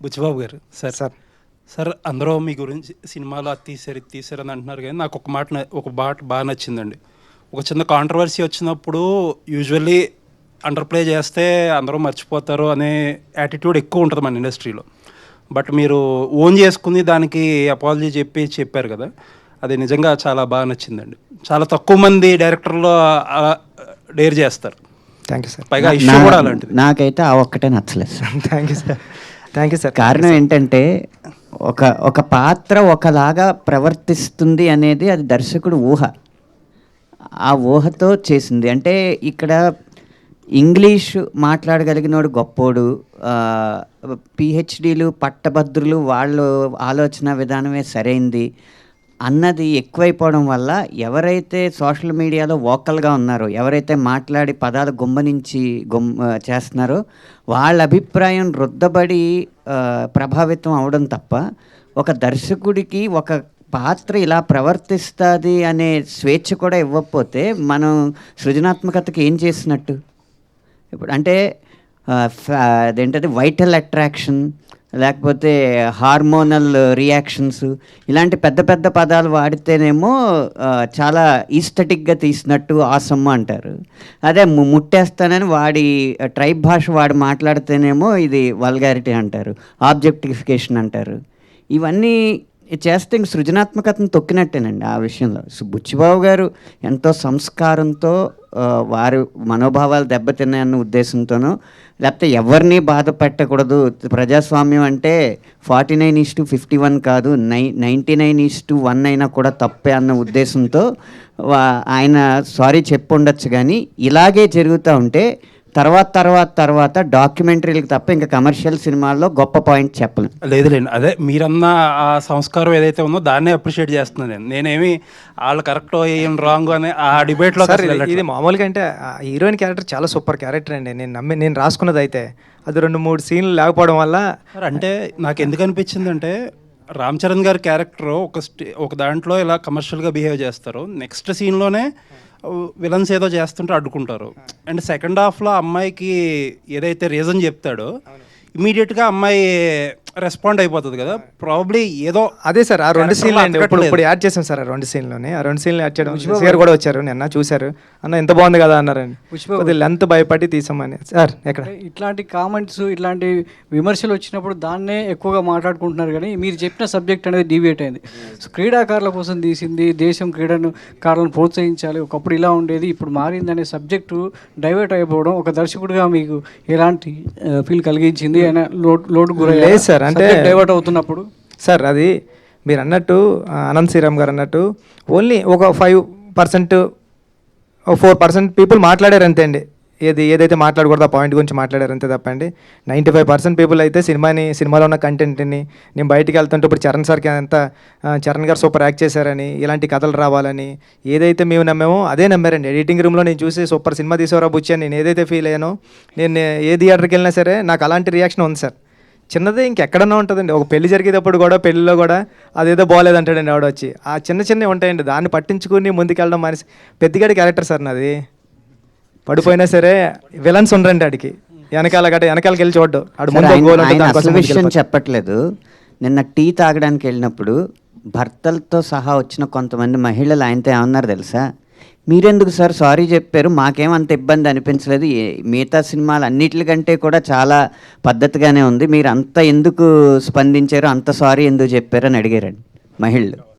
బుచ్చిబాబు గారు sir sir sir అందరూ మీ గురించి సినిమాలో అది తీశారు అని అంటున్నారు, కానీ నాకు ఒక మాట బాగా నచ్చిందండి. ఒక చిన్న కాంట్రవర్సీ వచ్చినప్పుడు యూజువల్లీ అండర్ ప్లే చేస్తే అందరూ మర్చిపోతారు అనే యాటిట్యూడ్ ఎక్కువ ఉంటుంది మన ఇండస్ట్రీలో. బట్ మీరు ఓన్ చేసుకుని దానికి అపాలజీ చెప్పారు కదా, అది నిజంగా చాలా బాగా నచ్చిందండి. చాలా తక్కువ మంది డైరెక్టర్లు డేర్ చేస్తారు. Thank you sir. పైగా ఇష్యూ కూడా అలాంటిది. నాకైతే ఆ ఒక్కటే నచ్చలేదు sir. Thank you sir. Thank you sir. కారణం ఏంటంటే ఒక పాత్ర ఒకలాగా ప్రవర్తిస్తుంది అనేది అది దర్శకుడు ఊహ, ఆ ఊహతో చేసింది. అంటే ఇక్కడ ఇంగ్లీష్ మాట్లాడగలిగినోడు గొప్పోడు, పిహెచ్డీలు పట్టభద్రులు వాళ్ళు ఆలోచన విధానమే సరైంది అన్నది ఎక్కువైపోవడం వల్ల ఎవరైతే సోషల్ మీడియాలో వోకల్గా ఉన్నారో, ఎవరైతే మాట్లాడి పదాలు గుమ్మనించి చేస్తున్నారో వాళ్ళ అభిప్రాయం రుద్దబడి ప్రభావితం అవడం తప్ప, ఒక దర్శకుడికి ఒక పాత్ర ఇలా ప్రవర్తిస్తుంది అనే స్వేచ్ఛ కూడా ఇవ్వకపోతే మనం సృజనాత్మకతకి ఏం చేసినట్టు? ఇప్పుడు అంటే అదేంటది వైటల్ అట్రాక్షన్, లేకపోతే హార్మోనల్ రియాక్షన్స్, ఇలాంటి పెద్ద పెద్ద పదాలు వాడితేనేమో చాలా ఈస్థెటిక్గా తీసినట్టు ఆసమ్ అంటారు. అదే ముట్టేస్తానని వాడి ట్రైబ్ భాష వాడి మాట్లాడితేనేమో ఇది వల్గారిటీ అంటారు, ఆబ్జెక్టిఫికేషన్ అంటారు. ఇవన్నీ చేస్తే ఇంక సృజనాత్మకతను తొక్కినట్టేనండి ఆ విషయంలో. బుచ్చిబాబు గారు ఎంతో సంస్కారంతో వారి మనోభావాలు దెబ్బతిన్నాయన్న ఉద్దేశంతోనో, లేకపోతే ఎవరిని బాధ పెట్టకూడదు, ప్రజాస్వామ్యం అంటే 49:51 కాదు 99:1 అయినా కూడా తప్పే అన్న ఉద్దేశంతో ఆయన సారీ చెప్పి ఉండొచ్చు. కానీ ఇలాగే జరుగుతూ ఉంటే తర్వాత డాక్యుమెంటరీలకు తప్ప ఇంకా కమర్షియల్ సినిమాల్లో గొప్ప పాయింట్ చెప్పలేం. లేదులేండి, అదే మీరన్న ఆ సంస్కారం ఏదైతే ఉందో దాన్నే అప్రిషియేట్ చేస్తున్నాను. నేనేమి వాళ్ళు కరెక్ట్ ఏం రాంగ్ అనే ఆ డిబేట్లో ఇది మామూలుగా అంటే హీరోయిన్ క్యారెక్టర్ చాలా సూపర్ క్యారెక్టర్ అండి. నేను రాసుకున్నది అయితే అది 2-3 సీన్లు లేకపోవడం వల్ల. అంటే నాకు ఎందుకు అనిపించిందంటే, రామ్ చరణ్ గారి క్యారెక్టర్ ఒక దాంట్లో ఇలా కమర్షియల్గా బిహేవ్ చేస్తారు, నెక్స్ట్ సీన్లోనే విలన్స్ ఏదో చేస్తుంటే అడ్డుకుంటారు. అండ్ సెకండ్ హాఫ్లో అమ్మాయికి ఏదైతే రీజన్ చెప్తాడో ఇమీడియట్గా అమ్మాయి రెస్పాండ్ అయిపోతుంది కదా, ప్రాబబ్లీ ఏదో. అదే సార్, ఆ 2 సీన్లు అండి ఇప్పుడు యాడ్ చేసాం సార్. ఆ 2 సీన్లోనే ఆ 2 సీన్లు యాడ్ చేయడం. సార్ కూడా వచ్చారు నిన్న, చూశారు, అన్న ఎంత బాగుంది కదా అన్నారండి. కొద్దిగా లెంత్ భయపడి తీసామని సార్. ఎక్కడ ఇట్లాంటి కామెంట్స్ ఇట్లాంటి విమర్శలు వచ్చినప్పుడు దాన్నే ఎక్కువగా మాట్లాడుకుంటున్నారు, కానీ మీరు చెప్పిన సబ్జెక్ట్ అనేది డివియేట్ అయింది. సో క్రీడాకారుల కోసం తీసింది, దేశం క్రీడాకారులను ప్రోత్సహించాలి, ఒకప్పుడు ఇలా ఉండేది ఇప్పుడు మారింది అనే సబ్జెక్టు డైవర్ట్ అయిపోవడం ఒక దర్శకుడిగా మీకు ఎలాంటి ఫీల్ కలిగించింది? లోటు గురయ్యారు సార్ అంటే డైవర్ట్ అవుతున్నప్పుడు? సార్ అది మీరు అన్నట్టు అనంత్ శ్రీరామ్ గారు అన్నట్టు ఓన్లీ ఒక 5% 4% పీపుల్ మాట్లాడారు అంతే అండి. ఏదైతే మాట్లాడకూడదు ఆ పాయింట్ గురించి మాట్లాడారు అంతే తప్పండి. 95% పీపుల్ అయితే సినిమాలో ఉన్న కంటెంట్ని, నేను బయటికి వెళ్తుంటే ఇప్పుడు చరణ్ గారు సూపర్ యాక్ట్ చేశారని, ఇలాంటి కథలు రావాలని ఏదైతే మేము నమ్మామో అదే నమ్మారండి. ఎడిటింగ్ రూమ్లో నేను చూసి సూపర్ సినిమా తీసేవరా బుచ్చి అని నేను ఏదైతే ఫీల్ అయ్యానో, నేను ఏ థియేటర్కి వెళ్ళినా సరే నాకు అలాంటి రియాక్షన్ ఉంది సార్. చిన్నదే ఇంకెక్కడన్నా ఉంటుందండి. ఒక పెళ్లి జరిగేటప్పుడు కూడా, పెళ్లిలో కూడా అదేదో బాగోలేదంటాడండి ఆవిడ వచ్చి. ఆ చిన్నవి ఉంటాయండి, దాన్ని పట్టించుకుని ముందుకెళ్ళడం మనిషి. పెద్దగాడి క్యారెక్టర్ సార్ నాది. పడిపోయినా సరే విలన్స్ ఉండరండి ఆడికి, వెనకాలకి వెళ్ళి చూడ్డు. విషయం చెప్పట్లేదు. నిన్న టీ తాగడానికి వెళ్ళినప్పుడు భర్తలతో సహా వచ్చిన కొంతమంది మహిళలు ఆయనతో ఏమన్నారు తెలుసా? మీరెందుకు సార్ సారీ చెప్పారు, మాకేమంత ఇబ్బంది అనిపించలేదు, మిగతా సినిమాలు అన్నిటికంటే కూడా చాలా పద్ధతిగానే ఉంది, మీరు అంత ఎందుకు స్పందించారు, అంత సారీ ఎందుకు చెప్పారు అని అడిగారండి మహిళలు.